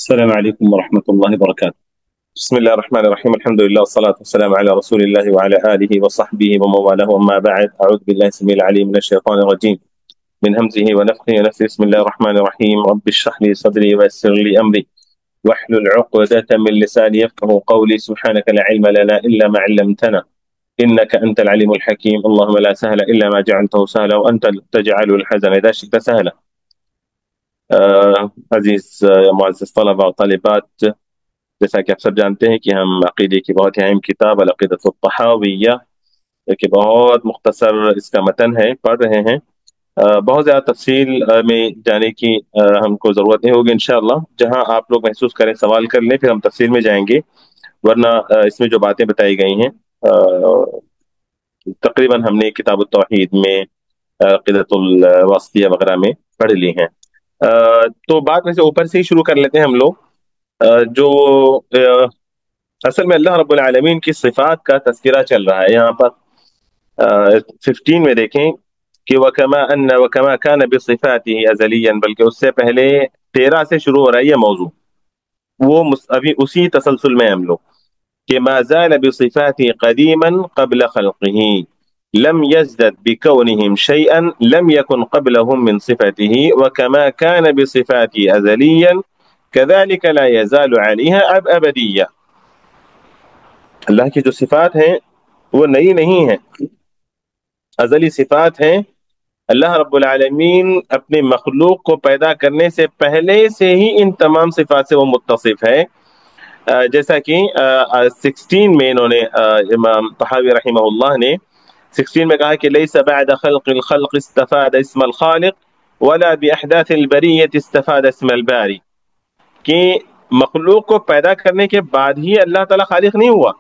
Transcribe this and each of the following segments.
السلام عليكم ورحمة الله وبركاته. بسم الله الرحمن الرحيم، الحمد لله والصلاة والسلام على رسول الله وعلى آله وصحبه ومن والاه، أما بعد. أعوذ بالله السميع العليم من الشيطان الرجيم من همزه ونفخه ونفثه. بسم الله الرحمن الرحيم. رب اشرح لي صدري ويسر لي أمري واحلل عقدة من لساني يفقهوا قولي. سبحانك لا علم لنا إلا ما علمتنا إنك أنت العليم الحكيم. اللهم لا سهل إلا ما جعلته سهلا وأنت تجعل الحزن إذا شئت سهلا. عزیز معزز طلبہ اور طالبات، جیسا کہ آپ سب جانتے ہیں کہ ہم عقیدے کی بہت اہم کتاب العقیدۃ الطحاویہ کہ بہت مختصر اس کا متن ہے، پڑھ رہے ہیں۔ بہت زیادہ تفصیل میں جانے کی ہم کو ضرورت نہیں ہوگی انشاءاللہ۔ جہاں آپ لوگ محسوس کریں سوال کر لیں، پھر ہم تفصیل میں جائیں گے، ورنہ اس میں جو باتیں بتائی گئی ہیں تقریباً ہم نے کتاب التوحید میں، عقیدۃ الواسطیہ وغیرہ میں پڑھ لی ہیں۔ تو بات میں سے اوپر سے ہی شروع کر لیتے ہیں ہم لوگ۔ جو اصل میں اللہ رب العالمین کی صفات کا تذکرہ چل رہا ہے یہاں پر۔ 15 میں دیکھیں کہ وَكَمَا كَانَ بِصِفَاتِهِ أَزَلِيًّا، بلکہ اس سے پہلے 13 سے شروع ہو رہا ہے یہ موضوع، وہ ابھی اسی تسلسل میں ہم لوگ کہ ما زال بصفاته قديما قبل خلقه لم يزدد بكونهم شيئا لم يكن قبلهم من صفته وكما كان بصفاته أزليا كذلك لا يزال عليها أبديا۔ اللہ کی جو صفات ہیں وہ نئی نہیں ہیں، ازلی صفات ہیں۔ اللہ رب العالمین اپنے مخلوق کو پیدا کرنے سے پہلے سے ہی ان تمام صفات سے وہ متصف ہے۔ جیسا کہ 16 میں انہوں نے امام طحاوی رحمہ اللہ نے 16 میں کہا کہ لیس بعد خلق الخلق استفاد اسم الخالق ولا باحداث البریۃ استفاد اسم الباری، کہ مخلوق کو پیدا کرنے کے بعد ہی اللہ تعالیٰ خالق نہیں ہوا،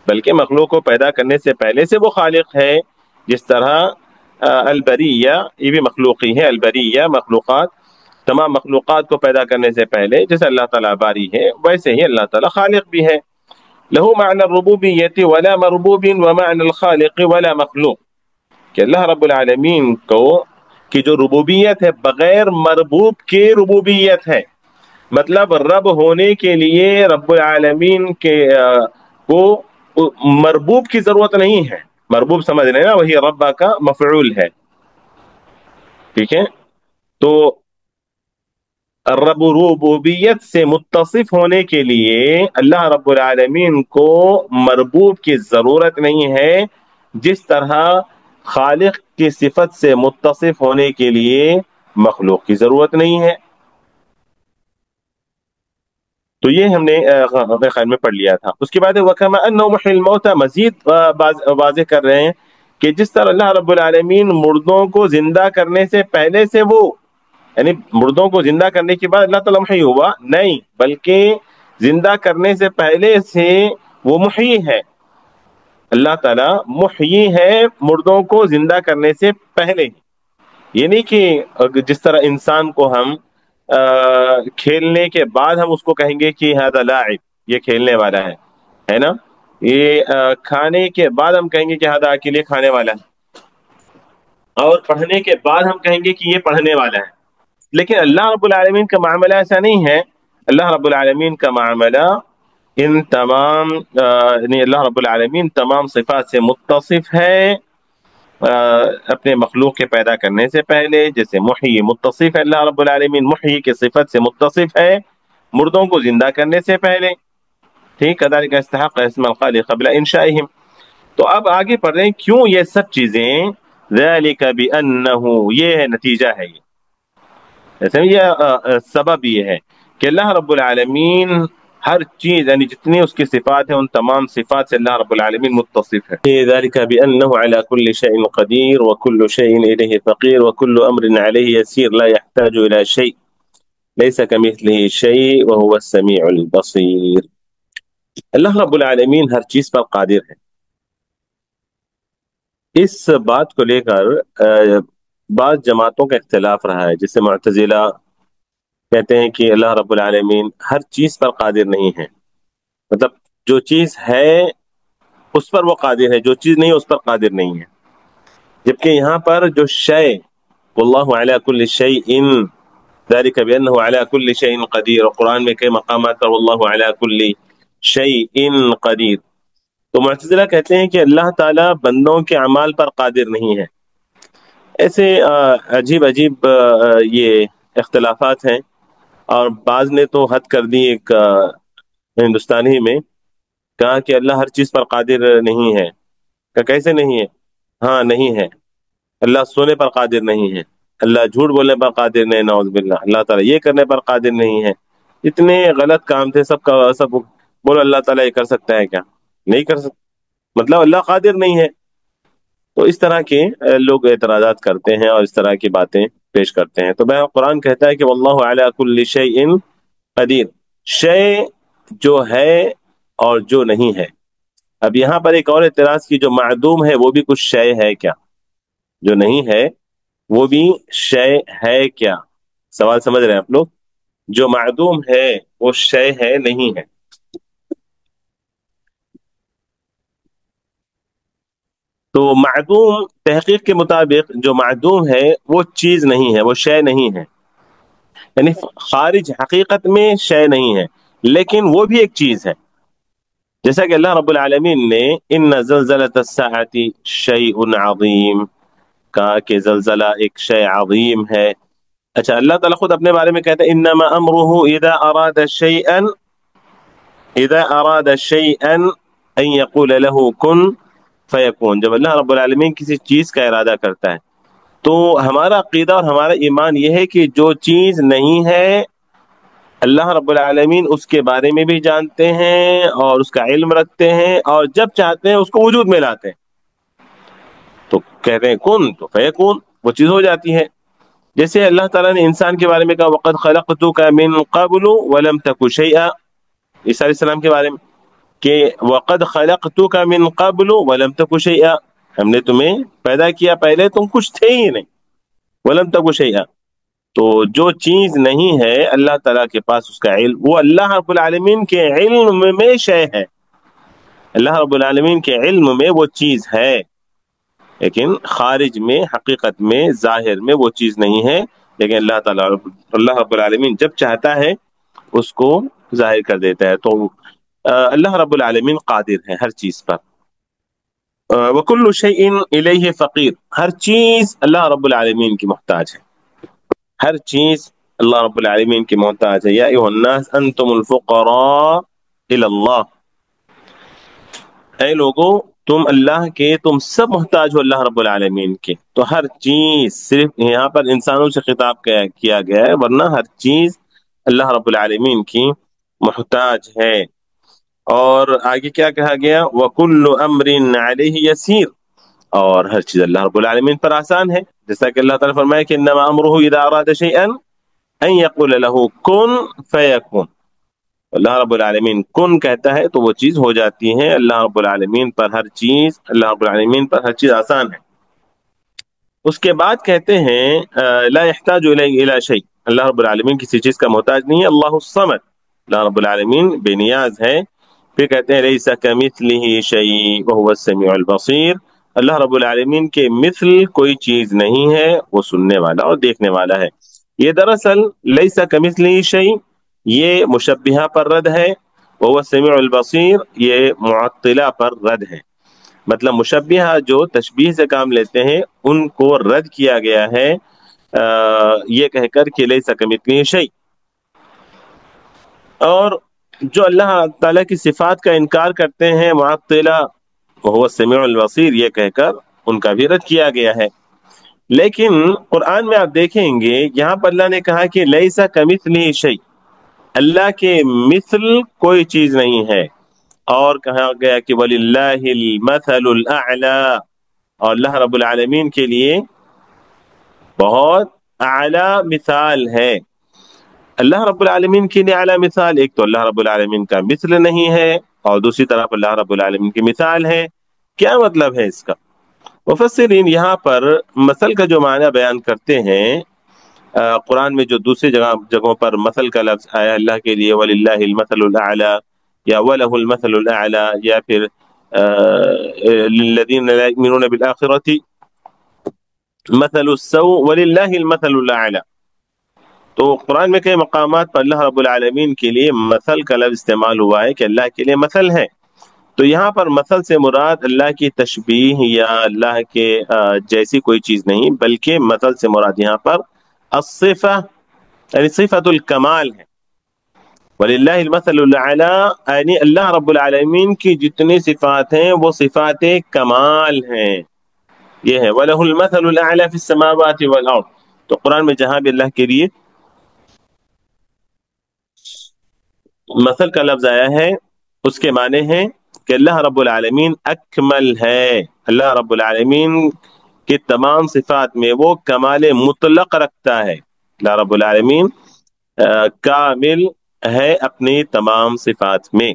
بلکہ مخلوق کو پیدا کرنے سے پہلے سے وہ خالق ہے۔ جس طرح البریہ یہ بھی مخلوقی ہے، البریہ مخلوقات، تمام مخلوقات کو پیدا کرنے سے پہلے جیسے اللہ تعالیٰ باری ہے، ویسے ہی اللہ تعالیٰ خالق بھی ہے۔ لہو معنی الربوبیت ولا مربوب ومعنی الخالق ولا مخلوق، کہ اللہ رب العالمین کو کی جو ربوبیت ہے بغیر مربوب کے ربوبیت ہے، مطلب رب ہونے کے لیے رب العالمین کے کو مربوب کی ضرورت نہیں ہے۔ مربوب سمجھ رہے ہیں نا، وہی رب کا مفعول ہے، ٹھیک ہے؟ تو رب ربوبیت سے متصف ہونے کے لیے اللہ رب العالمین کو مربوب کی ضرورت نہیں ہے، جس طرح خالق کی صفت سے متصف ہونے کے لیے مخلوق کی ضرورت نہیں ہے۔ تو یہ ہم نے اپنے خیال میں پڑھ لیا تھا۔ اس کے بعد وَكَمَا أَنَّهُ مُحْيِي الْمَوْتَى، مزید واضح کر رہے ہیں کہ جس طرح اللہ رب العالمین مردوں کو زندہ کرنے سے پہلے سے وہ، یعنی مردوں کو زندہ کرنے کے بعد اللہ تعالیٰ محی ہوا نہیں، بلکہ زندہ کرنے سے پہلے سے وہ محی ہے۔ اللہ تعالیٰ محی ہے مردوں کو زندہ کرنے سے پہلے، یعنی کہ جس طرح انسان کو ہم کھیلنے کے بعد ہم اس کو کہیں گے کہ ھذا لاعب، یہ کھیلنے والا ہے نا؟ یہ کھانے کے بعد ہم کہیں گے کہ ھذا آکل، یہ کھانے والا ہے، اور پڑھنے کے بعد ہم کہیں گے کہ یہ پڑھنے والا ہے۔ لیکن اللہ رب العالمین کا معاملہ ایسا نہیں ہے۔ اللہ رب العالمین کا معاملہ ان تمام یعنی اللہ رب العالمین تمام صفات سے متصف ہے اپنے مخلوق کے پیدا کرنے سے پہلے، جیسے محیی متصف ہے، اللہ رب العالمین محیی کے صفت سے متصف ہے مردوں کو زندہ کرنے سے پہلے، ٹھیک؟ کذالک استحق اسم الخالق قبل انشائہم۔ تو اب آگے پڑھ رہے ہیں کیوں یہ سب چیزیں، ذالک بانہ، یہ ہے نتیجہ ہے، یہ سبب یہ ہے کہ اللہ رب العالمین ہر چیز، یعنی جتنی اس کی صفات ہیں ان تمام صفات سے اللہ رب العالمین متصف ہے۔ ذلك بأنه على كل شيء قدير وكل شيء إليه فقير وكل أمر عليه يسير لا يحتاج إلى شيء ليس كمثله شيء وهو السميع البصير۔ اللہ رب العالمین ہر چیز پر قادر ہے۔ اس بات کو لے کر بعض جماعتوں کا اختلاف رہا ہے، جسے معتزلہ کہتے ہیں کہ اللہ رب العالمین ہر چیز پر قادر نہیں ہے، مطلب جو چیز ہے اس پر وہ قادر ہے، جو چیز نہیں اس پر قادر نہیں ہے۔ جبکہ یہاں پر جو شے، واللہ علی کل شیء، ذلك بأنه على كل شيء قدير، اور قرآن میں کئی مقامات پر واللہ على كل شيء قدیر۔ تو معتزلہ کہتے ہیں کہ اللہ تعالیٰ بندوں کے اعمال پر قادر نہیں ہے۔ ایسے عجیب عجیب یہ اختلافات ہیں، اور بعض نے تو حد کر دی، ایک ہندوستانی میں کہا کہ اللہ ہر چیز پر قادر نہیں ہے۔ کہ کیسے نہیں ہے؟ ہاں نہیں ہے، اللہ سونے پر قادر نہیں ہے، اللہ جھوٹ بولنے پر قادر نہیں، نعوذ باللہ، اللہ تعالیٰ یہ کرنے پر قادر نہیں ہے۔ اتنے غلط کام تھے سب کا سب۔ بولو اللہ تعالیٰ یہ کر سکتا ہے کیا؟ نہیں کر سکتا، مطلب اللہ قادر نہیں ہے۔ تو اس طرح کے لوگ اعتراضات کرتے ہیں اور اس طرح کی باتیں پیش کرتے ہیں۔ تو قرآن کہتا ہے کہ واللہ علی کل شیء قدیر، شے جو ہے اور جو نہیں ہے۔ اب یہاں پر ایک اور اعتراض کی، جو معدوم ہے وہ بھی کچھ شے ہے کیا؟ جو نہیں ہے وہ بھی شے ہے کیا؟ سوال سمجھ رہے ہیں آپ لوگ؟ جو معدوم ہے وہ شے ہے نہیں ہے؟ تو معدوم تحقیق کے مطابق جو معدوم ہے وہ چیز نہیں ہے، وہ شے نہیں ہے، یعنی خارج حقیقت میں شے نہیں ہے، لیکن وہ بھی ایک چیز ہے۔ جیسا کہ اللہ رب العالمین نے ان زلزلۃ الساعۃ شیء عظیم کہا کہ زلزلہ ایک شے عظیم ہے۔ اچھا، اللہ تعالیٰ خود اپنے بارے میں کہتا ہے انما امرہ اذا اراد شیئا ان یقول له کن فیکون۔ جب اللہ رب العالمین کسی چیز کا ارادہ کرتا ہے تو ہمارا عقیدہ اور ہمارا ایمان یہ ہے کہ جو چیز نہیں ہے اللہ رب العالمین اس کے بارے میں بھی جانتے ہیں اور اس کا علم رکھتے ہیں، اور جب چاہتے ہیں اس کو وجود میں لاتے ہیں۔ تو کہتے ہیں کن تو فیکون، وہ چیز ہو جاتی ہے۔ جیسے اللہ تعالیٰ نے انسان کے بارے میں کہا وَقَدْ خَلَقْتُكَ مِن قَبْلُ وَلَمْ تَكُ شَيْئًا، عیسیٰ علیہ السلام کے بارے میں کہ وَقَدْ خَلَقْتُكَ مِن قَبْلُ وَلَمْ تَكُ شَيْئًا، ہم نے تمہیں پیدا کیا پہلے تم کچھ تھے ہی نہیں، وَلَمْ تَكُ شَيْئًا۔ تو جو چیز نہیں ہے اللہ تعالیٰ کے پاس اس کا علم، وہ اللہ رب العالمین کے علم میں شے ہے، اللہ رب العالمین کے علم میں وہ چیز ہے، لیکن خارج میں حقیقت میں ظاہر میں وہ چیز نہیں ہے۔ لیکن اللہ تعالیٰ اللہ رب العالمین جب چاہتا ہے اس کو ظاہر کر دیتا ہے۔ تو اللہ رب العالمین قادر ہے ہر چیز پر۔ وَكُلُّ شَيْءٍ إِلَيْهِ فَقِيرٌ، ہر چیز اللہ رب العالمین کی محتاج ہے، ہر چیز اللہ رب العالمین کی محتاج ہے۔ یا ایھا الناس انتم الفقراء الی اللہ، اے لوگو تم اللہ کے، تم سب محتاج ہو اللہ رب العالمین کے۔ تو ہر چیز، صرف یہاں پر انسانوں سے خطاب کیا گیا ہے، ورنہ ہر چیز اللہ رب العالمین کی محتاج ہے۔ اور آگے کیا کہا گیا؟ وَكُلُّ أَمْرٍ عَلَيْهِ يَسِيرٌ، اور ہر چیز اللہ رب العالمین پر آسان ہے۔ جیسا کہ اللہ تعالیٰ فرمایا کہ انما امرہ اذا اراد شیئا ان یقول له کن فیکون، اللہ رب العالمین کن کہتا ہے تو وہ چیز ہو جاتی ہے۔ اللہ رب العالمین پر ہر چیز، اللہ رب العالمین پر ہر چیز آسان ہے۔ اس کے بعد کہتے ہیں لا يحتاج الی شیء، اللہ رب العالمین کسی چیز کا محتاج نہیں ہے۔ اللہ الصمد، اللہ رب العالمین بے نیاز ہے۔ پھر کہتے ہیں لیس کمثلہ شیء وہو السمیع البصیر، اللہ رب العالمین کے مثل کوئی چیز نہیں ہے، وہ سننے والا اور دیکھنے والا ہے۔ یہ دراصل لیس کمثلہ شیء یہ مشبہہ پر رد ہے، وہو السمیع البصیر یہ معطلہ پر رد ہے۔ مطلب مشبہہ جو تشبیہ سے کام لیتے ہیں ان کو رد کیا گیا ہے یہ کہہ کر کہ لیس کمثلہ شیء، اور جو اللہ تعالیٰ کی صفات کا انکار کرتے ہیں معطلہ وہو السمیع البصیر یہ کہہ کر ان کا بھی رد کیا گیا ہے۔ لیکن قرآن میں آپ دیکھیں گے یہاں پر اللہ نے کہا کہ لیس کمثلہ شیء، اللہ کے مثل کوئی چیز نہیں ہے، اور کہا گیا کہ وَلِلَّهِ الْمَثَلُ الْأَعْلَى، اور اللہ رب العالمین کے لیے بہت اعلیٰ مثال ہے۔ اللہ رب العالمین کے لیے اعلیٰ مثال، ایک تو اللہ رب العالمین کا مثل نہیں ہے، اور دوسری طرف اللہ رب العالمین کی مثال ہے۔ کیا مطلب ہے اس کا؟ مفسرین یہاں پر مثل کا جو معنی بیان کرتے ہیں، قرآن میں جو دوسری جگہوں پر مثل کا لفظ آیا اللہ کے لیے وَلِلَّهِ الْمَثَلُ الْأَعْلَى یا وَلَهُ الْمَثَلُ الْأَعْلَى، یا پھر لِلَّذِينَ لَا يُؤْمِنُونَ بِالْآخِرَةِ مَثَلُ السَّوْءِ وَلِلَّهِ الْمَثَلُ الْأَعْلَى، تو قرآن میں کئی مقامات پر اللہ رب العالمین کے لیے مثل کا لفظ استعمال ہوا ہے کہ اللہ کے لیے مثل ہے. تو یہاں پر مثل سے مراد اللہ کی تشبیہ یا اللہ کے جیسی کوئی چیز نہیں، بلکہ مثل سے مراد یہاں پر الصفہ یعنی صفت الکمال ہے. وَلِلَّهِ الْمَثَلُ الْأَعْلَىٰ یعنی اللہ رب العالمین کی جتنی صفات ہیں وہ صفات کمال ہیں. یہ ہے وَلَهُ الْمَثَلُ الْأَعْلَىٰ فِي السَّمَاوَاتِ وَالْأَرْضِ. تو قرآن میں جہاں بھی اللہ کے لیے مثل کا لفظ آیا ہے اس کے معنی ہے کہ اللہ رب العالمین اکمل ہے. اللہ رب العالمین کے تمام صفات میں وہ کمال مطلق رکھتا ہے. اللہ رب العالمین کامل ہے اپنی تمام صفات میں.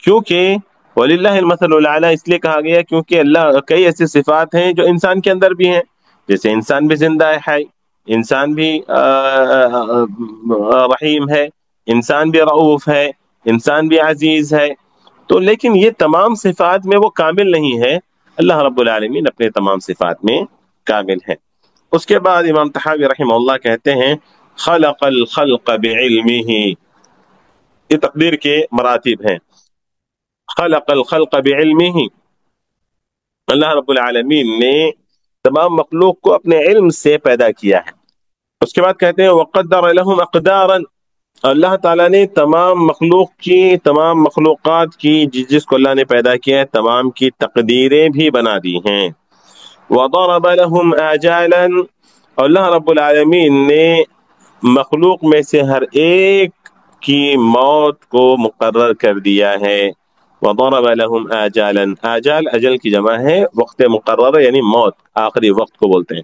کیونکہ وَلِلَّهِ الْمَثَلُ الْأَعْلَىٰ اس لیے کہا گیا کیونکہ اللہ کئی ایسی صفات ہیں جو انسان کے اندر بھی ہیں. جیسے انسان بھی زندہ ہے، انسان بھی رحیم ہے، انسان بھی رؤوف ہے، انسان بھی عزیز ہے. تو لیکن یہ تمام صفات میں وہ کامل نہیں ہے. اللہ رب العالمین اپنے تمام صفات میں کامل ہے. اس کے بعد امام طحاوی رحمہ اللہ کہتے ہیں خلق الخلق بعلمہ. یہ تقدیر کے مراتب ہیں. خلق الخلق بعلمہ، اللہ رب العالمین نے تمام مخلوق کو اپنے علم سے پیدا کیا ہے. اس کے بعد کہتے ہیں وقدر لهم اقدارا، اللہ تعالیٰ نے تمام مخلوق کی تمام مخلوقات کی جس کو اللہ نے پیدا کیا ہے تمام کی تقدیریں بھی بنا دی ہیں. وضرب لهم آجالا، اللہ رب العالمین نے مخلوق میں سے ہر ایک کی موت کو مقرر کر دیا ہے. وضرب لهم آجالا، آجال اجل کی جمع ہے، وقت مقرر یعنی موت، آخری وقت کو بولتے ہیں.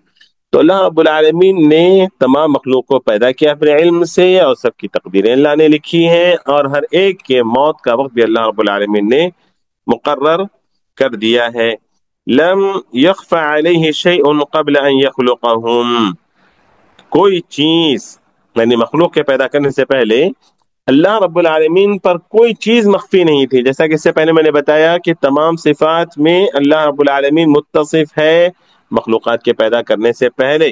تو اللہ رب العالمین نے تمام مخلوق کو پیدا کیا اپنے علم سے اور سب کی تقدیریں اللہ نے لکھی ہیں، اور ہر ایک کے موت کا وقت بھی اللہ رب العالمین نے مقرر کر دیا ہے. لم يخف علیہ شیء قبل ان یخلقهم، کوئی چیز یعنی مخلوق کے پیدا کرنے سے پہلے اللہ رب العالمین پر کوئی چیز مخفی نہیں تھی. جیسا کہ اس سے پہلے میں نے بتایا کہ تمام صفات میں اللہ رب العالمین متصف ہے مخلوقات کے پیدا کرنے سے پہلے،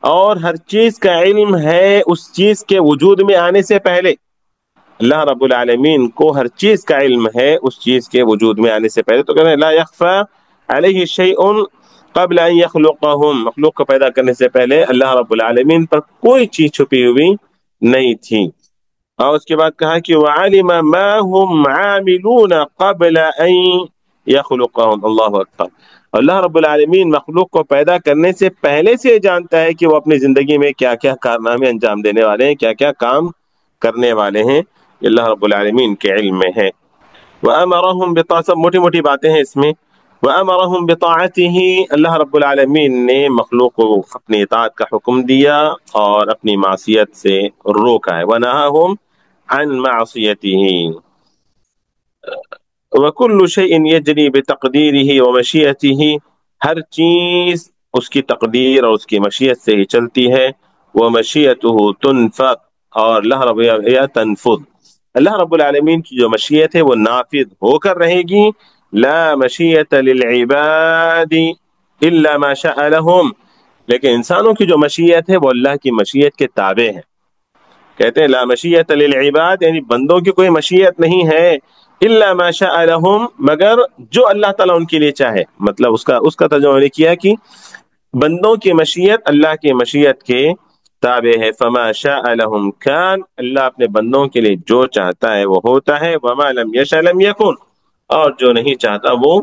اور ہر چیز کا علم ہے اس چیز کے وجود میں آنے سے پہلے. اللہ رب العالمین کو ہر چیز کا علم ہے اس چیز کے وجود میں آنے سے پہلے. تو کہتے ہیں لا یخفى علیہ شیء قبل ان یخلقهم، مخلوق کو پیدا کرنے سے پہلے اللہ رب العالمین پر کوئی چیز چھپی ہوئی نہیں تھی. اور اس کے بعد کہا کہ وعلم ما هم عاملون قبل ان یخلقهم. اللہ اکبر. اللہ رب العالمین مخلوق کو پیدا کرنے سے پہلے سے جانتا ہے کہ وہ اپنی زندگی میں کیا کیا کارنامے انجام دینے والے ہیں، کیا کیا کام کرنے والے ہیں. اللہ رب العالمین کے علم میں ہے. وَأَمَرَهُمْ بِطَاعَتِهِ، سب موٹی موٹی باتیں ہیں اس میں. وَأَمَرَهُمْ بِطَاعَتِهِ، اللہ رب العالمین نے مخلوق کو اپنی اطاعت کا حکم دیا اور اپنی معصیت سے روکا ہے. وَنَهَاهُمْ عَنْ مَعْصِيَتِهِ. وَكُلُّ شَيْءٍ يَجْرِي بِتَقْدِيرِهِ وَمَشِيَتِهِ، ہر چیز اس کی تقدیر اور اس کی مشیت سے ہی چلتی ہے. وَمَشِيَتُهُ تُنْفَذ، اور اللہ رب تنفذ، اللہ رب العالمین کی جو مشیت ہے وہ نافذ ہو کر رہے گی. لا مشیت للعباد الا ما شاء لهم، لیکن انسانوں کی جو مشیت ہے وہ اللہ کی مشیت کے تابع ہے. کہتے ہیں لا مشیت للعباد یعنی بندوں کی کوئی مشیت نہیں ہے، الا ما شاء لهم مگر جو اللہ تعالیٰ ان کے لیے چاہے. مطلب اس کا ترجمہ نے کیا کہ بندوں کی مشیت اللہ کی مشیت کے تابع ہے. فما شاء لهم كان، اللہ اپنے بندوں کے لیے جو چاہتا ہے وہ ہوتا ہے. وما لم يشاء لم يكن، اور جو نہیں چاہتا وہ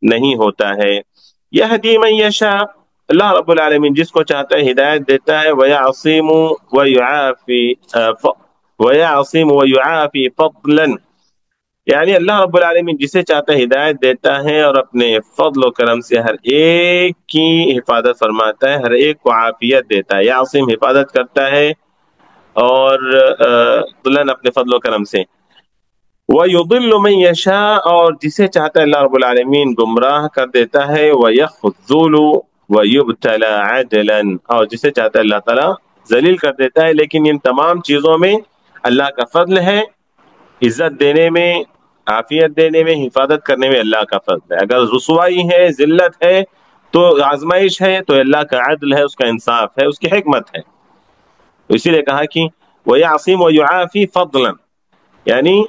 نہیں ہوتا ہے. یہدی من یشاء، اللہ رب العالمین جس کو چاہتا ہے ہدایت دیتا ہے. ویعصم ویعافی فضلا، یعنی اللہ رب العالمین جسے چاہتا ہے ہدایت دیتا ہے اور اپنے فضل و کرم سے ہر ایک کی حفاظت فرماتا ہے، ہر ایک کو عافیت دیتا ہے. یعصم حفاظت کرتا ہے، اور فضلاً اپنے فضل و کرم سے. وَيُضِلُّ مَن يَشَاءُ، اور جسے چاہتا ہے اللہ رب العالمین گمراہ کر دیتا ہے. وَيَخْذُلُ وَيُبْتَلَى عَدْلًا، اور جسے چاہتا ہے اللہ تعالیٰ ذلیل کر دیتا ہے. لیکن ان تمام چیزوں میں اللہ کا فضل ہے، عزت دینے میں، عافیت دینے میں، حفاظت کرنے میں اللہ کا فضل ہے. اگر رسوائی ہے، ذلت ہے، تو آزمائش ہے، تو اللہ کا عدل ہے، اس کا انصاف ہے، اس کی حکمت ہے. تو اسی لیے کہا کہ وَيَعْصِمُ وَيُعَافِي فَضْلًا، یعنی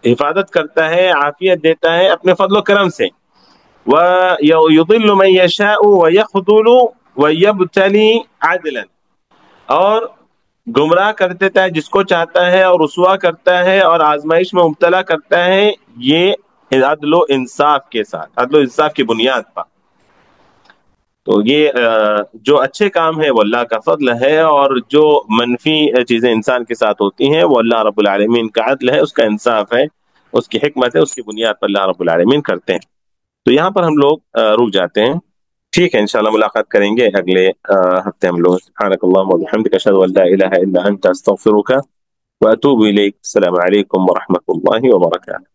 حفاظت کرتا ہے، عافیت دیتا ہے اپنے فضل و کرم سے. وَيُضِلُّ مَن يَشَاءُ وَيَخْذُلُ وَيَبْتَلِي عَدْلًا، اور گمراہ کر دیتا ہے جس کو چاہتا ہے، اور رسوا کرتا ہے اور آزمائش میں مبتلا کرتا ہے، یہ عدل و انصاف کے ساتھ، عدل و انصاف کی بنیاد پر. تو یہ جو اچھے کام ہے وہ اللہ کا فضل ہے، اور جو منفی چیزیں انسان کے ساتھ ہوتی ہیں وہ اللہ رب العالمین کا عدل ہے، اس کا انصاف ہے، اس کی حکمت ہے، اس کی بنیاد پر اللہ رب العالمین کرتے ہیں. تو یہاں پر ہم لوگ رک جاتے ہیں. ٹھیک ہے، انشاءاللہ ملاقات کریں گے اگلے ہفتے ہم لوگ. سبحانک اللہم و بحمدک، اشہد ان لا الہ الا انت، استغفرک واتوب الیک. السلام علیکم ورحمۃ اللہ وبرکاتہ.